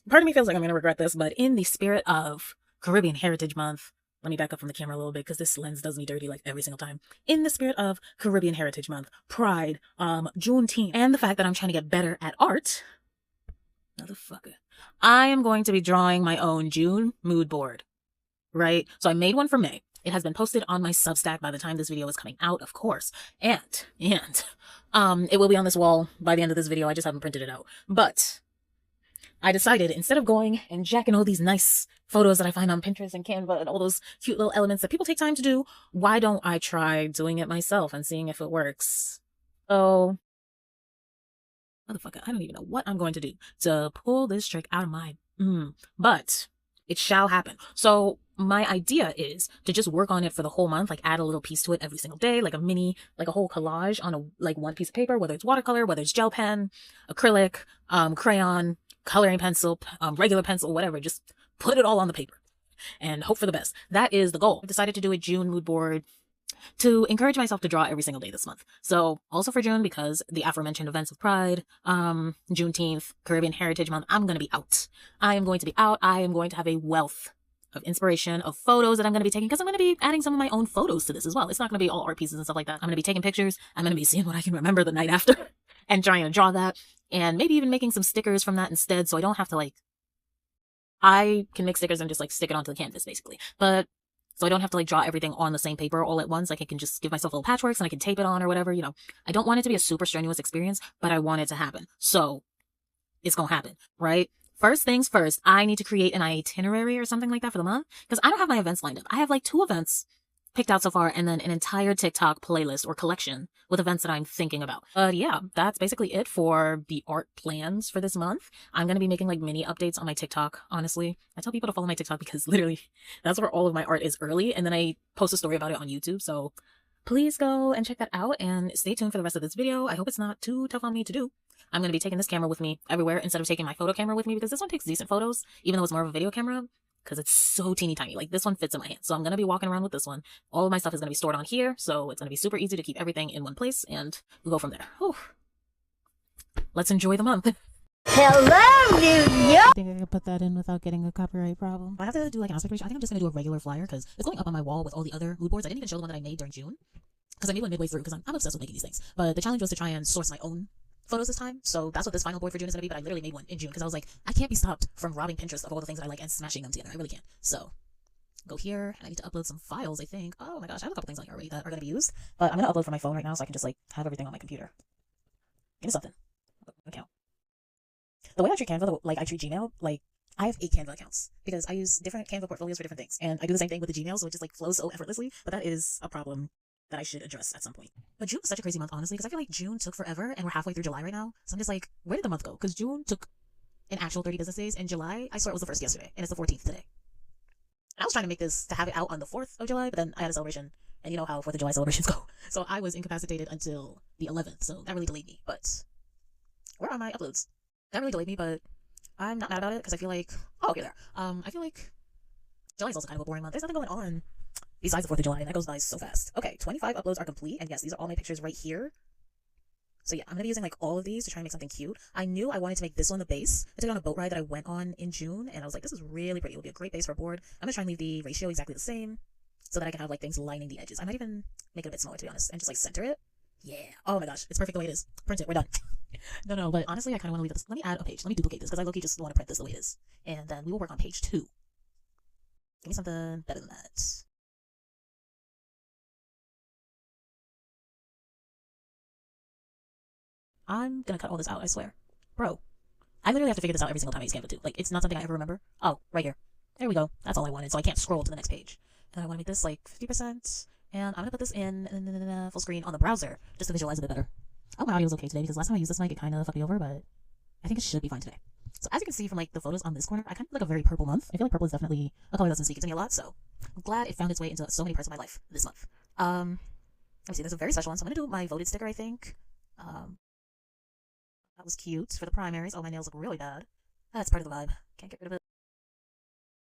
part of me feels like I'm going to regret this, but in the spirit of Caribbean Heritage Month, let me back up from the camera a little bit because this lens does me dirty like every single time. In the spirit of Caribbean Heritage Month, Pride, Juneteenth, and the fact that I'm trying to get better at art, motherfucker, I am going to be drawing my own June mood board, right? So I made one for May. It has been posted on my Substack by the time this video is coming out, of course. And it will be on this wall by the end of this video. I just haven't printed it out. But I decided, instead of going and jacking all these nice photos that I find on Pinterest and Canva and all those cute little elements that people take time to do, why don't I try doing it myself and seeing if it works? So, motherfucker, I don't even know what I'm going to do to pull this trick out of my but it shall happen. So my idea is to just work on it for the whole month, like add a little piece to it every single day, like a mini, like a whole collage on one piece of paper, whether it's watercolor, whether it's gel pen, acrylic, crayon, coloring pencil, regular pencil, whatever. Just put it all on the paper and hope for the best. That is the goal. I decided to do a June mood board to encourage myself to draw every single day this month. So also for June, because the aforementioned events of Pride, Juneteenth, Caribbean Heritage Month, I'm going to be out. I am going to be out. I am going to have a wealth of inspiration, of photos that I'm going to be taking, because I'm going to be adding some of my own photos to this as well. It's not going to be all art pieces and stuff like that. I'm going to be taking pictures. I'm going to be seeing what I can remember the night after and trying to draw that, and maybe even making some stickers from that instead, so I don't have to I can make stickers and just stick it onto the canvas basically, but so I don't have to draw everything on the same paper all at once. I can just give myself little patchworks and I can tape it on or whatever, I don't want it to be a super strenuous experience, but I want it to happen. So it's going to happen, right? First things first, I need to create an itinerary or something like that for the month, because I don't have my events lined up. I have 2 events picked out so far, and then an entire TikTok playlist or collection with events that I'm thinking about. But yeah, that's basically it for the art plans for this month. I'm going to be making mini updates on my TikTok, honestly. I tell people to follow my TikTok because literally that's where all of my art is early, and then I post a story about it on YouTube. So please go and check that out and stay tuned for the rest of this video. I hope it's not too tough on me to do. I'm going to be taking this camera with me everywhere instead of taking my photo camera with me, because this one takes decent photos, even though it's more of a video camera, because it's so teeny tiny. This one fits in my hand. So I'm going to be walking around with this one. All of my stuff is going to be stored on here, so it's going to be super easy to keep everything in one place, and we'll go from there. Whew. Let's enjoy the month. Hello, New York! I think I can put that in without getting a copyright problem. I have to do an aspect ratio. I think I'm just going to do a regular flyer, because it's going up on my wall with all the other mood boards. I didn't even show the one that I made during June, because I made one midway through, because I'm obsessed with making these things. But the challenge was to try and source my own photos this time, so that's what this final board for June is going to be. But I literally made one in June because I was like, I can't be stopped from robbing Pinterest of all the things that I like and smashing them together. I really can't. So go here, and I need to upload some files, I think. Oh my gosh, I have a couple things on here already that are going to be used, but I'm going to upload from my phone right now so I can just have everything on my computer. Give me something. Account. The way I treat Canva, I treat Gmail, I have 8 Canva accounts because I use different Canva portfolios for different things, and I do the same thing with the Gmail, so it just flows so effortlessly. But that is a problem that I should address at some point. But June was such a crazy month, honestly, because I feel like June took forever, and we're halfway through July right now. So I'm just where did the month go? Because June took an actual 30 business days, and July, I swear it was the 1st yesterday, and it's the 14th today. And I was trying to make this to have it out on the 4th of July, but then I had a celebration, and you know how 4th of July celebrations go. So I was incapacitated until the 11th, so that really delayed me. But where are my uploads? That really delayed me, but I'm not mad about it, because I feel oh, okay, there. I feel like July's also kind of a boring month. There's nothing going on besides the 4th of July, and that goes by so fast. Okay, 25 uploads are complete, and yes, these are all my pictures right here. So yeah, I'm going to be using all of these to try and make something cute. I knew I wanted to make this one the base. I took it on a boat ride that I went on in June, and I was like, this is really pretty. It would be a great base for a board. I'm going to try and leave the ratio exactly the same so that I can have things lining the edges. I might even make it a bit smaller, to be honest, and just center it. Yeah. Oh my gosh, it's perfect the way it is. Print it. We're done. No, but honestly, I kind of want to leave this. Let me add a page. Let me duplicate this, because I low-key just want to print this the way it is. And then we will work on page 2. Give me something better than that. I'm gonna cut all this out, I swear. Bro, I literally have to figure this out every single time I use Canva too. It's not something I ever remember. Oh, right here. There we go. That's all I wanted, so I can't scroll to the next page. And I want to make this 50%, and I'm gonna put this in full screen on the browser, just to visualize a bit better. Oh, my audio is okay today, because last time I used this mic, it kind of fucked me over, but I think it should be fine today. So as you can see from the photos on this corner, I kind of look a very purple month. I feel like purple is definitely a color that's been speaking to me a lot, so I'm glad it found its way into so many parts of my life this month. Let me see, there's a very special one, so I'm gonna do my voted sticker, I think. That was cute for the primaries. Oh, my nails look really bad. That's part of the vibe. Can't get rid of it.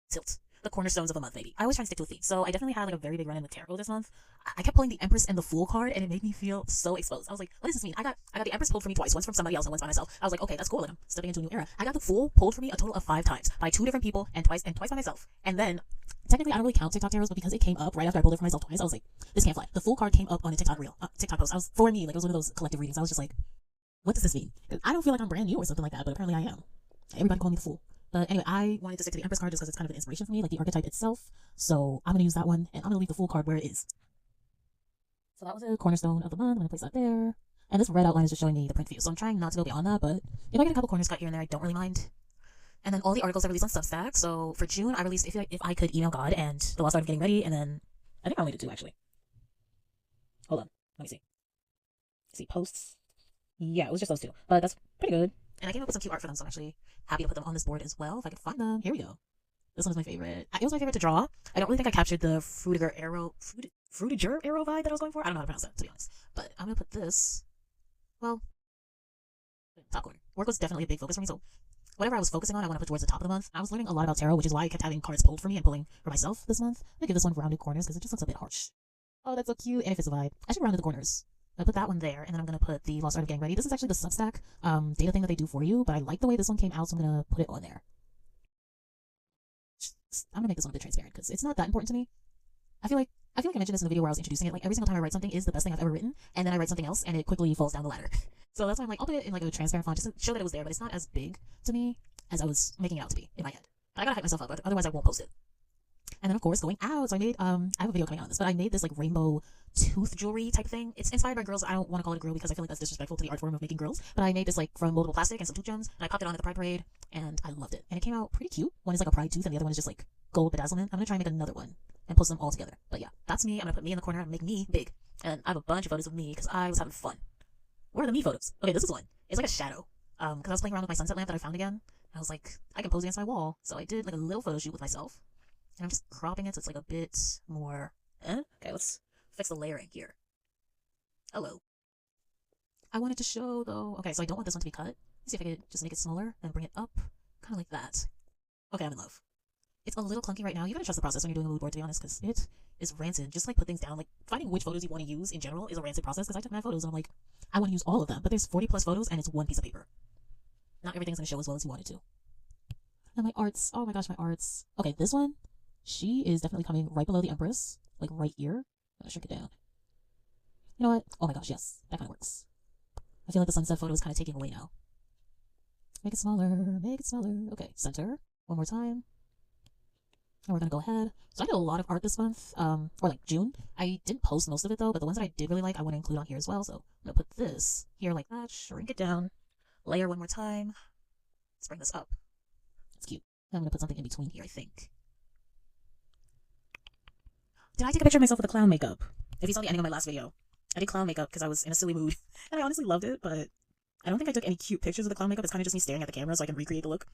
Tilt. the cornerstones of a month, maybe. I always try to stick to a theme. So I definitely had like a very big run-in with tarot this month. I kept pulling the Empress and the Fool card, and it made me feel so exposed. I was like, what does this mean? I got the Empress pulled for me twice, once from somebody else and once by myself. I was like, okay, that's cool. Like, I'm stepping into a new era. I got the Fool pulled for me a total of 5 times by 2 different people and twice by myself. And then technically I don't really count TikTok tarots, but because it came up right after I pulled it for myself twice, I was like, this can't fly. The Fool card came up on a TikTok reel, TikTok post. I was, for me, like, it was one of those collective readings. I was just like, what does this mean? I don't feel like I'm brand new or something like that, but apparently I am. Everybody called me the Fool. But anyway, I wanted to stick to the Empress card just because it's kind of an inspiration for me, like the archetype itself. So I'm going to use that one, and I'm going to leave the Fool card where it is. So that was a cornerstone of the month. I'm going to place that there. And this red outline is just showing me the print view. So I'm trying not to go beyond that, but if I get a couple corners cut here and there, I don't really mind. And then all the articles I released on Substack. So for June, I released If I Could Email God and The Lost Art of Getting Ready. And then I think I only did 2, actually. Hold on. Let me see. See, posts. Yeah, it was just those 2. But that's pretty good. And I came up with some cute art for them, so I'm actually happy to put them on this board as well, if I could find them. Here we go. This one is my favorite. It was my favorite to draw. I don't really think I captured the Fruitiger arrow vibe that I was going for. I don't know how to pronounce that, to be honest. But I'm going to put this, well, top corner. Work was definitely a big focus for me, so whatever I was focusing on, I want to put towards the top of the month. I was learning a lot about tarot, which is why I kept having cards pulled for me and pulling for myself this month. I'm going to give this one rounded corners because it just looks a bit harsh. Oh, that's so cute, and it fits the vibe. I should round the corners. I put that one there, and then I'm going to put the Lost Art of Getting Ready. This is actually the Substack data thing that they do for you, but I like the way this one came out, so I'm going to put it on there. I'm going to make this one a bit transparent, because it's not that important to me. I feel like I mentioned this in the video where I was introducing it. Like, every single time I write something is the best thing I've ever written, and then I write something else, and it quickly falls down the ladder. So that's why I'm like, I'll put it in like a transparent font, just to show that it was there, but it's not as big to me as I was making it out to be in my head. But I gotta hype myself up, otherwise I won't post it. And then of course, going out, so I made, I have a video coming out on this, but I made this like rainbow tooth jewelry type thing. It's inspired by girls. I don't want to call it a grill because I feel like that's disrespectful to the art form of making grills. But I made this like from moldable plastic and some tooth gems, and I popped it on at the Pride Parade, and I loved it. And it came out pretty cute. One is like a pride tooth, and the other one is just like gold bedazzlement. I'm gonna try and make another one and post them all together. But yeah, that's me. I'm gonna put me in the corner and make me big. And I have a bunch of photos of me because I was having fun. Where are the me photos? Okay, this is one. It's like a shadow. Because I was playing around with my sunset lamp that I found again. I was like, I can pose against my wall. So I did like a little photo shoot with myself. And I'm just cropping it so it's like a bit more, Okay, let's fix the layering here. Hello. I wanted to show though, okay, so I don't want this one to be cut. Let's see if I could just make it smaller and bring it up, kind of like that. Okay, I'm in love. It's a little clunky right now. You gotta trust the process when you're doing a mood board, to be honest, because it is rancid. Just like put things down, like finding which photos you want to use in general is a rancid process, because I took my photos and I'm like, I want to use all of them, but there's 40 plus photos and it's one piece of paper. Not everything's gonna show as well as you want it to. And my arts, oh my gosh, my arts. Okay, this one, she is definitely coming right below the Empress, like right here. I'm gonna shrink it down. You know what? Oh my gosh, yes, that kind of works. I feel like the sunset photo is kind of taking away now. Make it smaller, make it smaller. Okay, center, one more time. And we're gonna go ahead. So I did a lot of art this month, or like June. I didn't post most of it though, but the ones that I did really like, I want to include on here as well. So I'm gonna put this here like that, shrink it down, layer one more time. Let's bring this up. It's cute. I'm gonna put something in between here, I think. Did I take a picture of myself with the clown makeup? If you saw the ending of my last video, I did clown makeup because I was in a silly mood, and I honestly loved it, but I don't think I took any cute pictures of the clown makeup. It's kind of just me staring at the camera so I can recreate the look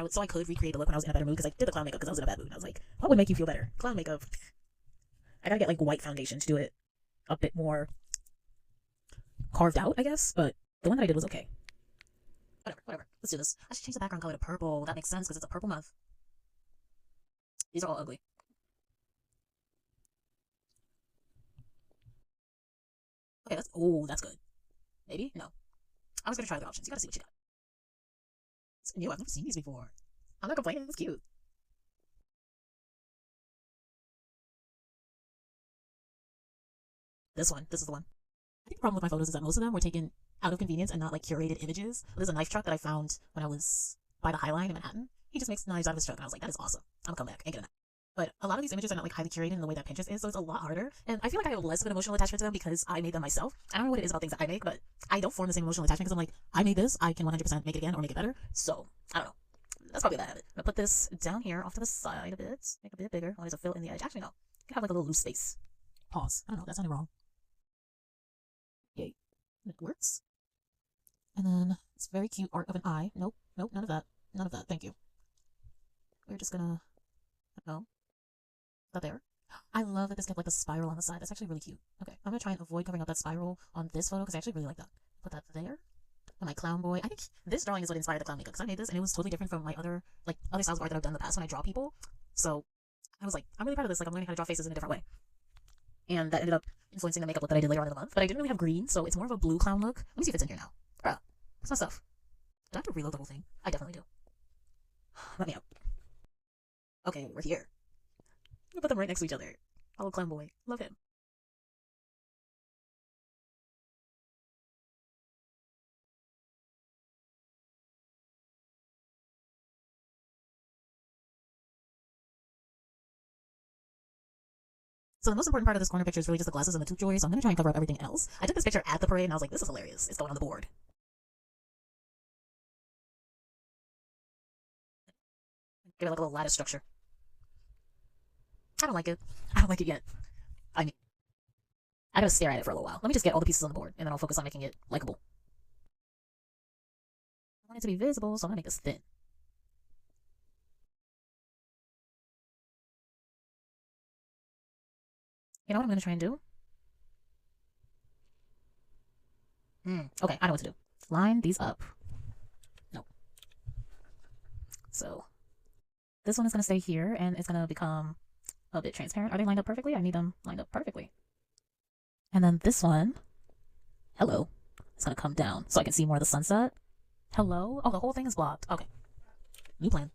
so I could recreate the look when I was in a better mood, because I did the clown makeup because I was in a bad mood. I was like, what would make you feel better? Clown makeup. I gotta get like white foundation to do it a bit more carved out, I guess, but the one that I did was okay. Whatever. Let's do this. I should change the background color to purple. That makes sense because it's a purple month. These are all ugly. Okay, that's good. Maybe? No. I was gonna try other options. You gotta see what you got. It's new. I've never seen these before. I'm not complaining. It's cute. This is the one. I think the problem with my photos is that most of them were taken out of convenience and not like curated images. There's a knife truck that I found when I was by the High Line in Manhattan. He just makes knives out of his truck, and I was like, that is awesome. I'm gonna come back and get a knife. But a lot of these images are not like highly curated in the way that Pinterest is, so it's a lot harder. And I feel like I have less of an emotional attachment to them because I made them myself. I don't know what it is about things that I make, but I don't form the same emotional attachment because I'm like, I made this, I can 100% make it again or make it better. So, I don't know. That's probably that habit. I'm gonna put this down here off to the side a bit, make it a bit bigger. Oh, there's a fill in the edge. Actually, no. You can have like a little loose space. Pause. I don't know, that sounded wrong. Yay. It works. And then it's very cute art of an eye. Nope, none of that. None of that. Thank you. We're just gonna, I don't know. That there. I love that this kept like a spiral on the side. That's actually really cute. Okay, I'm gonna try and avoid covering up that spiral on this photo because I actually really like that. Put that there. And my clown boy. I think this drawing is what inspired the clown makeup because I made this and it was totally different from my other styles of art that I've done in the past when I draw people. So I was like, I'm really proud of this. Like, I'm learning how to draw faces in a different way. And that ended up influencing the makeup look that I did later on in the month. But I didn't really have green, so it's more of a blue clown look. Let me see if it's in here now. Bruh, that's my stuff. Do I have to reload the whole thing? I definitely do. Let me out. Okay, we're here. I'm gonna put them right next to each other. Oh, clown boy. Love him. So the most important part of this corner picture is really just the glasses and the tooth jewelry, so I'm going to try and cover up everything else. I took this picture at the parade, and I was like, this is hilarious. It's going on the board. Give it like a little lattice structure. I don't like it. I don't like it yet. I mean, I gotta stare at it for a little while. Let me just get all the pieces on the board, and then I'll focus on making it likable. I want it to be visible, so I'm gonna make this thin. You know what I'm gonna try and do? Okay, I know what to do. Line these up. No. So, this one is gonna stay here, and it's gonna become a bit transparent. Are they lined up perfectly? I need them lined up perfectly. And then this one, hello, it's gonna come down so I can see more of the sunset. Hello? Oh, the whole thing is blocked. Okay. New plan.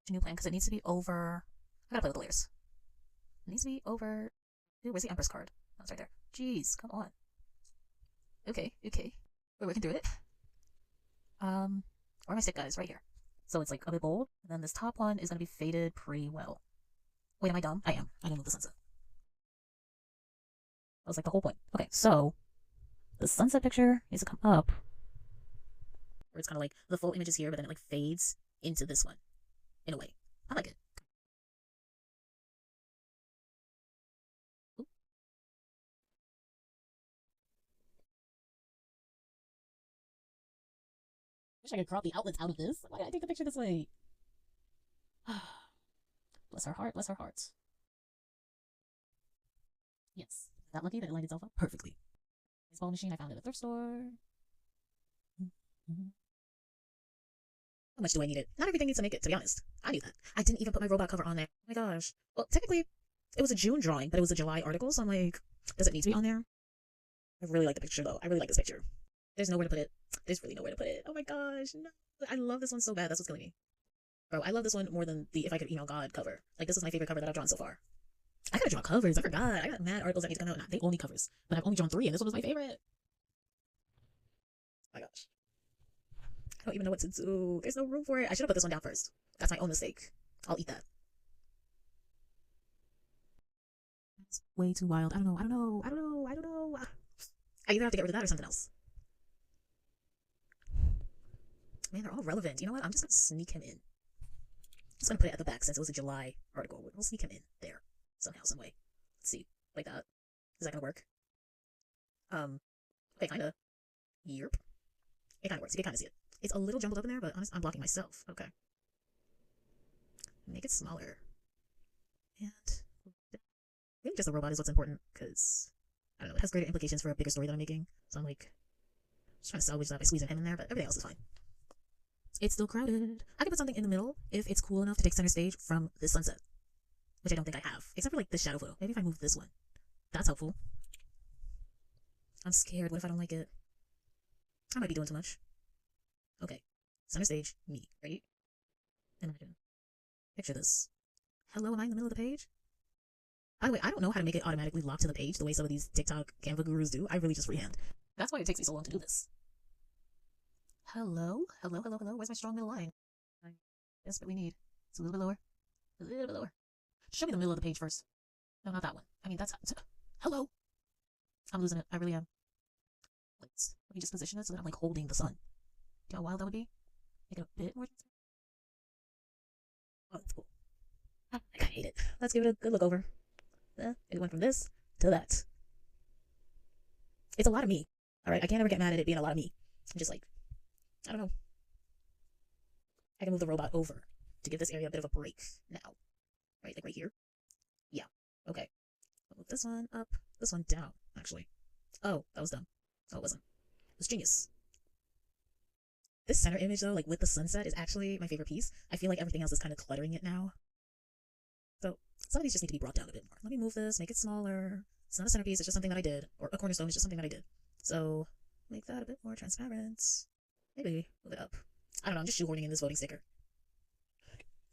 New plan, because it needs to be over. I gotta play with the layers. It needs to be over. Dude, where's the Empress card? Oh, it's right there. Jeez, come on. Okay, okay. We're working through it. Where are my stick guys? Right here. So it's like a bit bold, and then this top one is gonna be faded pretty well. Wait, am I dumb? I am. I didn't move the sunset. That was like the whole point. Okay, so the sunset picture needs to come up, where it's kind of like the full image is here, but then it like fades into this one in a way. I like it. Ooh. Wish I could crop the outlets out of this. Why did I take the picture this way? Bless her heart, bless her heart. Yes, that lucky that it lined itself up perfectly. Baseball machine I found at a thrift store. How much do I need it? Not everything needs to make it, to be honest. I knew that. I didn't even put my robot cover on there. Oh my gosh. Well, technically, it was a June drawing, but it was a July article, so I'm like, does it need to be on there? I really like the picture, though. I really like this picture. There's nowhere to put it. There's really nowhere to put it. Oh my gosh, no. I love this one so bad. That's what's killing me. Bro, I love this one more than the If I Could Email God cover. Like, this is my favorite cover that I've drawn so far. I gotta draw covers. I forgot. I got mad articles that need to come out. They only covers, but I've only drawn 3, and this one was my favorite. Oh my gosh. I don't even know what to do. There's no room for it. I should have put this one down first. That's my own mistake. I'll eat that. It's way too wild. I don't know. I don't know. I don't know. I don't know. I either have to get rid of that or something else. Man, they're all relevant. You know what? I'm just gonna sneak him in. I'm just gonna put it at the back since it was a July article. We'll sneak him in there somehow, some way. Let's see, like that. Is that gonna work? Okay, kinda. Yerp. It kinda works. You can kinda see it. It's a little jumbled up in there, but honestly, I'm blocking myself. Okay. Make it smaller. And maybe just the robot is what's important, because I don't know, it has greater implications for a bigger story that I'm making. So I'm like, just trying to salvage that by squeezing him in there, but everything else is fine. It's still crowded. I can put something in the middle if it's cool enough to take center stage from this sunset, which I don't think I have, except for like this shadow photo. Maybe if I move this one, that's helpful. I'm scared. What if I don't like it? I might be doing too much. Okay, center stage, me, right? And I'm gonna picture this. Hello, am I in the middle of the page? By the way, I don't know how to make it automatically lock to the page the way some of these TikTok Canva gurus do. I really just freehand. That's why it takes me so long to do this. Hello? Hello, hello, hello. Where's my strong middle line? I desperately need. It's a little bit lower. A little bit lower. Show me the middle of the page first. No, not that one. I mean, that's... Hello? I'm losing it. I really am. Let me just position it so that I'm like holding the sun. Do you know how wild that would be? Make it a bit more transparent. Oh, that's cool. I kinda hate it. Let's give it a good look over. It went from this to that. It's a lot of me. Alright, I can't ever get mad at it being a lot of me. I'm just like, I don't know. I can move the robot over to give this area a bit of a break now. Right, like right here. Yeah, okay. I'll move this one up, this one down, actually. Oh, that was dumb. Oh, it wasn't. It was genius. This center image, though, like with the sunset, is actually my favorite piece. I feel like everything else is kind of cluttering it now. So some of these just need to be brought down a bit more. Let me move this, make it smaller. It's not a centerpiece, it's just something that I did. Or a cornerstone, it's just something that I did. So make that a bit more transparent. Maybe move it up. I don't know, I'm just shoehorning in this voting sticker.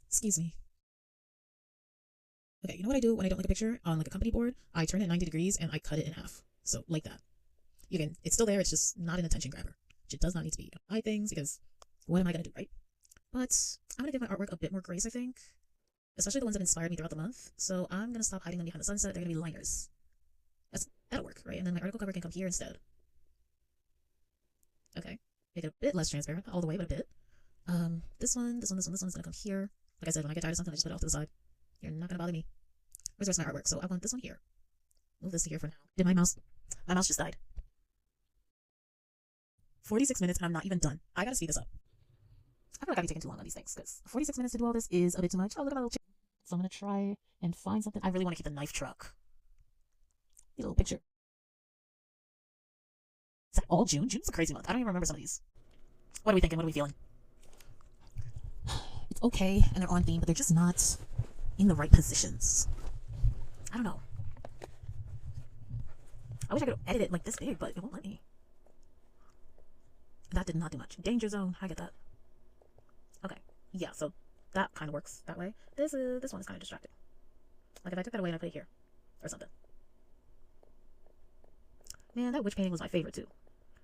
Excuse me. Okay, you know what I do when I don't like a picture on like a company board? I turn it 90 degrees and I cut it in half. So like that. You can, it's still there, it's just not an attention grabber. It does not need to be eye things because what am I gonna do, right? But I'm gonna give my artwork a bit more grace, I think. Especially the ones that inspired me throughout the month. So I'm gonna stop hiding them behind the sunset. They're gonna be liners. That'll work, right? And then my article cover can come here instead. Okay. Make it a bit less transparent, not all the way, but a bit. This one's gonna come here. Like I said, when I get tired of something, I just put it off to the side. You're not gonna bother me. Where's the rest of my artwork? So I want this one here. Move this to here for now. Did my mouse just died. 46 minutes and I'm not even done. I gotta speed this up. I feel like I'd be taking too long on these things because 46 minutes to do all this is a bit too much. Oh, look at my little chick. So I'm gonna try and find something. I really want to keep the knife truck. A little picture. Is that all June? June's a crazy month. I don't even remember some of these. What are we thinking? What are we feeling? It's okay and they're on theme, but they're just not in the right positions. I don't know. I wish I could edit it like this big, but it won't let me. That did not do much. Danger zone. I get that. Okay. Yeah, so that kind of works that way. This one is kind of distracting. Like if I took that away and I put it here or something. Man, that witch painting was my favorite too.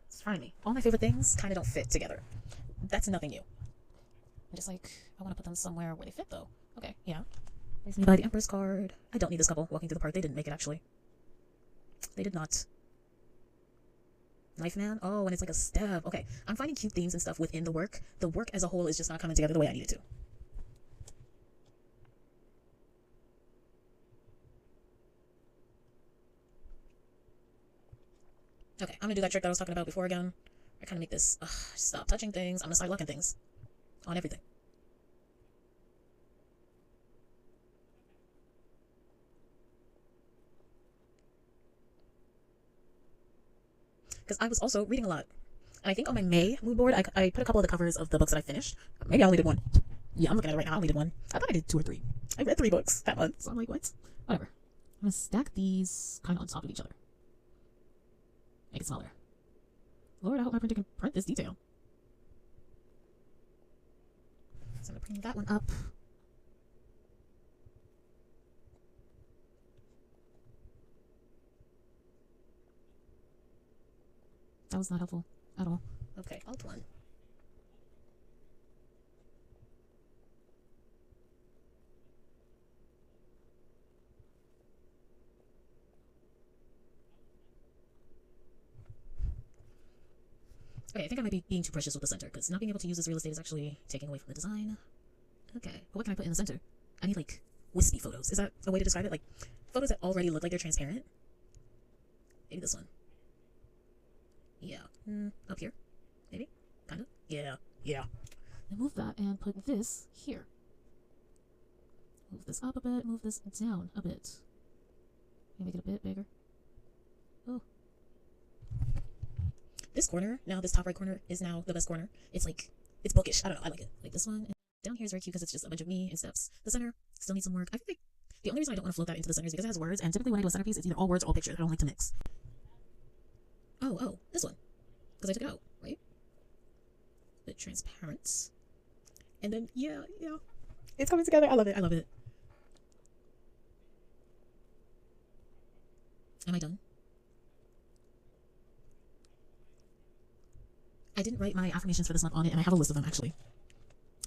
It's fine me. All my favorite things kind of don't fit together. That's nothing new. I'm just like, I want to put them somewhere where they fit though. Okay, yeah. Raise me by the Emperor's card. I don't need this couple walking through the park. They didn't make it actually. They did not. Knife man? Oh, and it's like a stab. Okay, I'm finding cute themes and stuff within the work. The work as a whole is just not coming together the way I need it to. Okay, I'm gonna do that trick that I was talking about before again. I kind of make this, stop touching things. I'm gonna start locking things on everything. Because I was also reading a lot. And I think on my May mood board, I put a couple of the covers of the books that I finished. Maybe I only did one. Yeah, I'm looking at it right now. I only did one. I thought I did 2 or 3. I read 3 books that month. So I'm like, what? Whatever. I'm going to stack these kind of on top of each other. Make it smaller. Lord, I hope my printer can print this detail. So I'm going to bring that one up. That was not helpful at all. Okay, Alt 1. Okay, I think I might be being too precious with the center, because not being able to use this real estate is actually taking away from the design. Okay, but what can I put in the center? I need, like, wispy photos. Is that a way to describe it? Like, photos that already look like they're transparent? Maybe this one. Yeah. Up here? Maybe? Kind of? Yeah. Yeah. And move that and put this here. Move this up a bit, move this down a bit. Maybe make it a bit bigger. Oh. This corner, now this top right corner, is now the best corner. It's like, it's bookish. I don't know, I like it. Like this one. And down here is very cute because it's just a bunch of me and steps. The center still needs some work. I feel like the only reason I don't want to float that into the center is because it has words, and typically when I do a centerpiece, it's either all words or all pictures. I don't like to mix. Oh, this one. Because I took it out, right? Bit transparent. And then, yeah. It's coming together. I love it. Am I done? I didn't write my affirmations for this month on it, and I have a list of them, actually.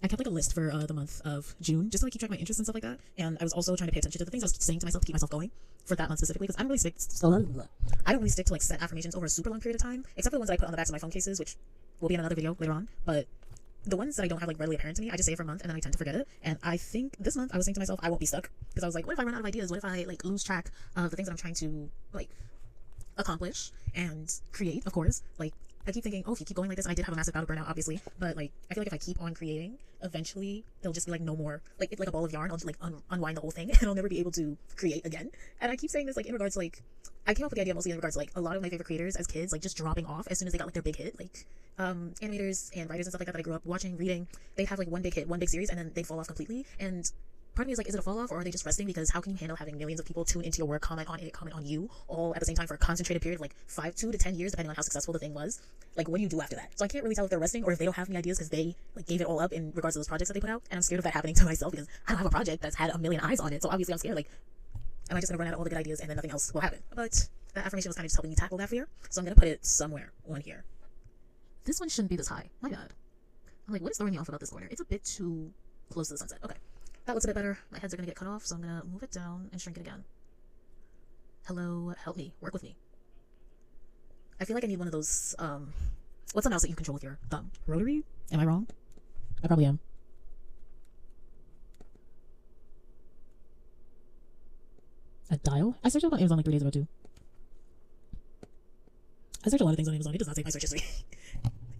I kept like a list for the month of June, just so I keep track of my interests and stuff like that. And I was also trying to pay attention to the things I was saying to myself to keep myself going for that month specifically, because I don't really stick to like set affirmations over a super long period of time, except for the ones that I put on the backs of my phone cases, which will be in another video later on. But the ones that I don't have like readily apparent to me, I just say it for a month and then I tend to forget it. And I think this month I was saying to myself, I won't be stuck, because I was like, what if I run out of ideas? What if I like lose track of the things that I'm trying to like accomplish and create? Of course, like I keep thinking, oh, if you keep going like this, and I did have a massive bout of burnout, obviously, but like I feel like if I keep on creating, eventually there'll just be like no more, like it's like a ball of yarn. I'll just like unwind the whole thing, and I'll never be able to create again. And I keep saying this like in regards to like, I came up with the idea mostly in regards to like a lot of my favorite creators as kids, like just dropping off as soon as they got like their big hit, like animators and writers and stuff like that I grew up watching, reading. They'd have like one big hit, one big series, and then they'd fall off completely. And part of me is like, is it a fall off, or are they just resting? Because how can you handle having millions of people tune into your work, comment on it, comment on you, all at the same time for a concentrated period of like 2 to 10 years, depending on how successful the thing was? Like, what do you do after that? So I can't really tell if they're resting or if they don't have any ideas because they like gave it all up in regards to those projects that they put out. And I'm scared of that happening to myself because I don't have a project that's had a million eyes on it. So obviously I'm scared, like, am I just gonna run out of all the good ideas and then nothing else will happen? But that affirmation was kind of just helping me tackle that fear. So I'm gonna put it somewhere on here. This one shouldn't be this high. My bad. I'm like, what is throwing me off about this corner? It's a bit too close to the sunset. Okay. That looks a bit better. My heads are gonna get cut off, so I'm gonna move it down and shrink it again. Hello, help me, work with me. I feel like I need one of those, what's the mouse that you control with your thumb? Rotary? Am I wrong? I probably am. A dial? I searched it on Amazon like 3 days ago too. I search a lot of things on Amazon. It does not save my search history.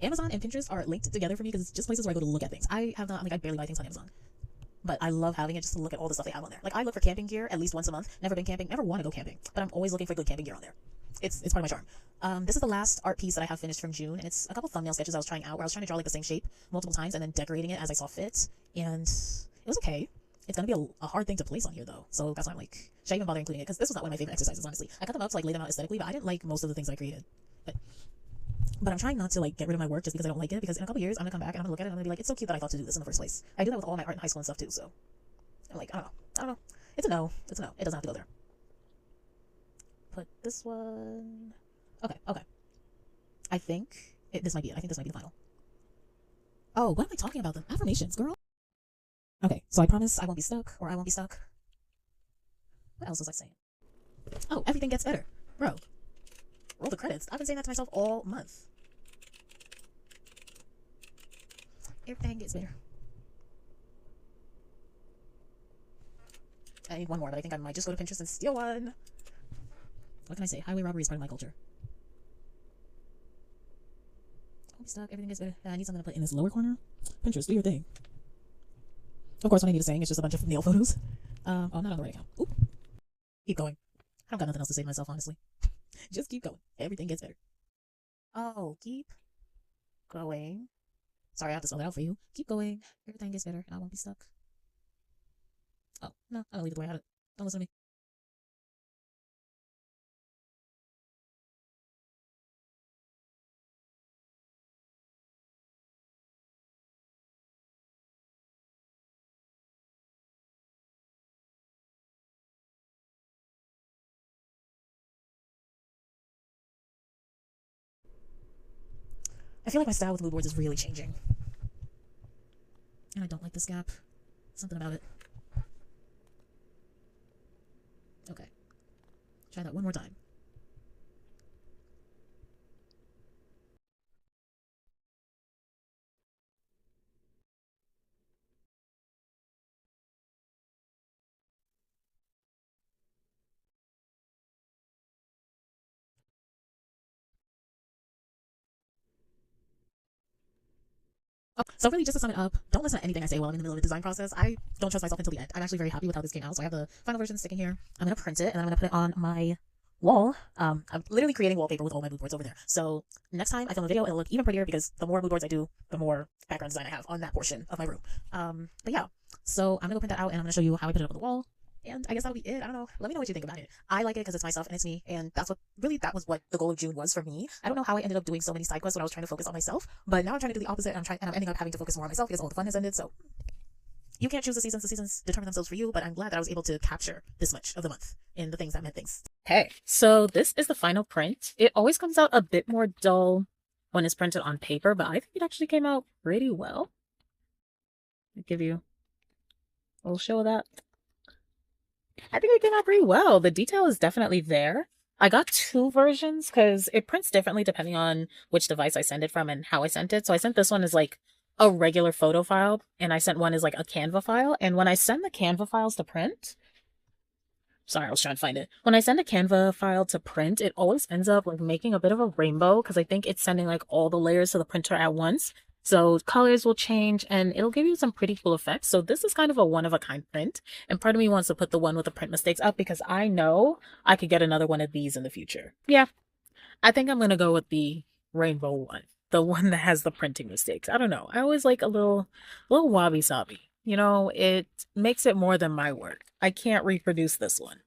Amazon and Pinterest are linked together for me because it's just places where I go to look at things. I have not, like, I barely buy things on Amazon. But I love having it just to look at all the stuff they have on there. Like, I look for camping gear at least once a month. Never been camping, never want to go camping, but I'm always looking for good camping gear on there. It's part of my charm. This is the last art piece that I have finished from June, and it's a couple thumbnail sketches I was trying out where I was trying to draw like the same shape multiple times and then decorating it as I saw fit, and it was okay. It's gonna be a hard thing to place on here though, so that's why I'm like, should I even bother including it? Because this was not one of my favorite exercises, honestly. I cut them out to like lay them out aesthetically, but I didn't like most of the things I created. But I'm trying not to like get rid of my work just because I don't like it, because in a couple years I'm gonna come back and I'm gonna look at it and I'm gonna be like, it's so cute that I thought to do this in the first place. I do that with all my art in high school and stuff too, so I'm like, I don't know. It's a no. It doesn't have to go there. Put this one. Okay. I think this might be it. I think this might be the final. Oh, what am I talking about? The affirmations, girl. Okay, so I promise I won't be stuck, or I won't be stuck. What else was I saying? Oh, everything gets better. Bro, roll the credits. I've been saying that to myself all month. Everything gets better. I need one more, but I think I might just go to Pinterest and steal one. What can I say? Highway robbery is part of my culture. I'll be stuck. Everything gets better. I need something to put in this lower corner. Pinterest, do your thing. Of course, what I need to say is just a bunch of nail photos. Oh, not on the right account. Oop. Keep going. I don't got nothing else to say to myself, honestly. Just keep going. Everything gets better. Oh, keep going. Sorry, I have to spell that out for you. Keep going. Everything gets better, and I won't be stuck. Oh, no, I'll leave it the way I had it. Don't listen to me. I feel like my style with mood boards is really changing. And I don't like this gap. Something about it. Okay. Try that one more time. Oh, so really, just to sum it up, don't listen to anything I say while I'm in the middle of the design process. I don't trust myself until the end. I'm actually very happy with how this came out. So I have the final version sticking here. I'm going to print it and I'm going to put it on my wall. I'm literally creating wallpaper with all my mood boards over there. So next time I film a video, it'll look even prettier because the more mood boards I do, the more background design I have on that portion of my room. But yeah, so I'm going to go print that out and I'm going to show you how I put it up on the wall. And I guess that'll be it. I don't know. Let me know what you think about it. I like it because it's my stuff and it's me. And that was what the goal of June was for me. I don't know how I ended up doing so many side quests when I was trying to focus on myself. But now I'm trying to do the opposite. And I'm ending up having to focus more on myself because all the fun has ended. So you can't choose the seasons. The seasons determine themselves for you. But I'm glad that I was able to capture this much of the month in the things that meant things. Okay, so this is the final print. It always comes out a bit more dull when it's printed on paper, but I think it actually came out pretty well. I'll give you a little show of that. I think it came out pretty well. The detail is definitely there. I got 2 versions because it prints differently depending on which device I send it from and how I sent it. So I sent this one as like a regular photo file, and I sent one as like a Canva file. And when I send the Canva files to print, sorry, I was trying to find it. When I send a Canva file to print, it always ends up like making a bit of a rainbow because I think it's sending like all the layers to the printer at once. So colors will change and it'll give you some pretty cool effects. So this is kind of a one-of-a-kind print. And part of me wants to put the one with the print mistakes up because I know I could get another one of these in the future. Yeah, I think I'm going to go with the rainbow one. The one that has the printing mistakes. I don't know. I always like a little wabi-sabi. You know, it makes it more than my work. I can't reproduce this one.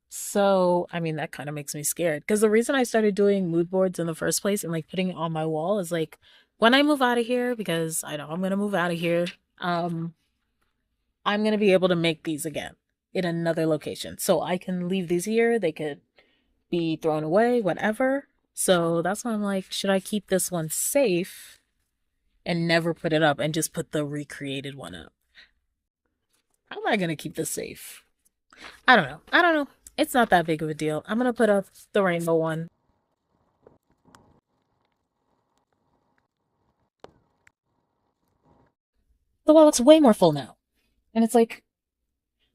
So, I mean, that kind of makes me scared because the reason I started doing mood boards in the first place and like putting it on my wall is like when I move out of here, because I know I'm going to move out of here, um, I'm going to be able to make these again in another location. So I can leave these here. They could be thrown away, whatever. So that's why I'm like, should I keep this one safe and never put it up and just put the recreated one up? How am I going to keep this safe? I don't know. I don't know. It's not that big of a deal. I'm going to put up the rainbow one. The wall looks way more full now. And it's like,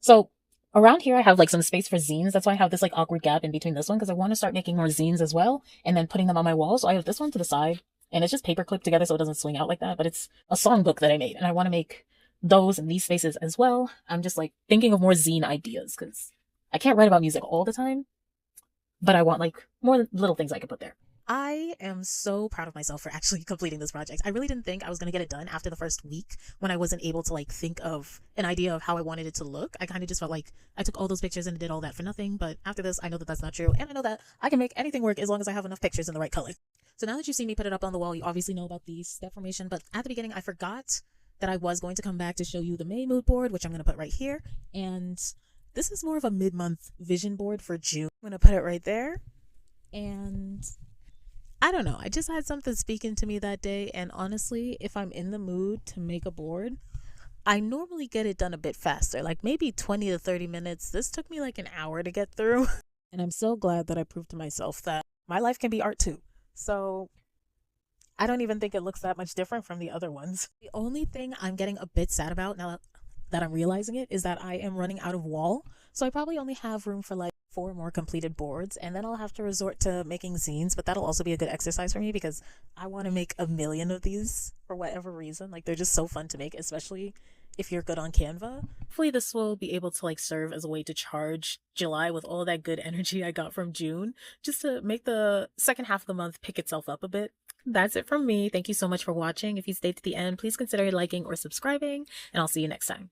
so around here I have like some space for zines. That's why I have this like awkward gap in between this one because I want to start making more zines as well and then putting them on my wall. So I have this one to the side and it's just paper clipped together so it doesn't swing out like that. But it's a songbook that I made and I want to make those and these spaces as well. I'm just like thinking of more zine ideas because I can't write about music all the time, but I want like more little things I could put there. I am so proud of myself for actually completing this project. I really didn't think I was going to get it done after the first week when I wasn't able to like think of an idea of how I wanted it to look. I kind of just felt like I took all those pictures and did all that for nothing. But after this, I know that that's not true. And I know that I can make anything work as long as I have enough pictures in the right color. So now that you see me put it up on the wall, you obviously know about the step formation. But at the beginning, I forgot that I was going to come back to show you the May mood board, which I'm going to put right here. And this is more of a mid-month vision board for June. I'm going to put it right there. And I don't know. I just had something speaking to me that day. And honestly, if I'm in the mood to make a board, I normally get it done a bit faster, like maybe 20 to 30 minutes. This took me like an hour to get through. And I'm so glad that I proved to myself that my life can be art too. So I don't even think it looks that much different from the other ones. The only thing I'm getting a bit sad about now that I'm realizing it is that I am running out of wall. So I probably only have room for like 4 more completed boards and then I'll have to resort to making zines, but that'll also be a good exercise for me because I want to make a million of these for whatever reason. Like they're just so fun to make, especially if you're good on Canva. Hopefully this will be able to like serve as a way to charge July with all that good energy I got from June, just to make the second half of the month pick itself up a bit. That's it from me. Thank you so much for watching. If you stayed to the end, please consider liking or subscribing, and I'll see you next time.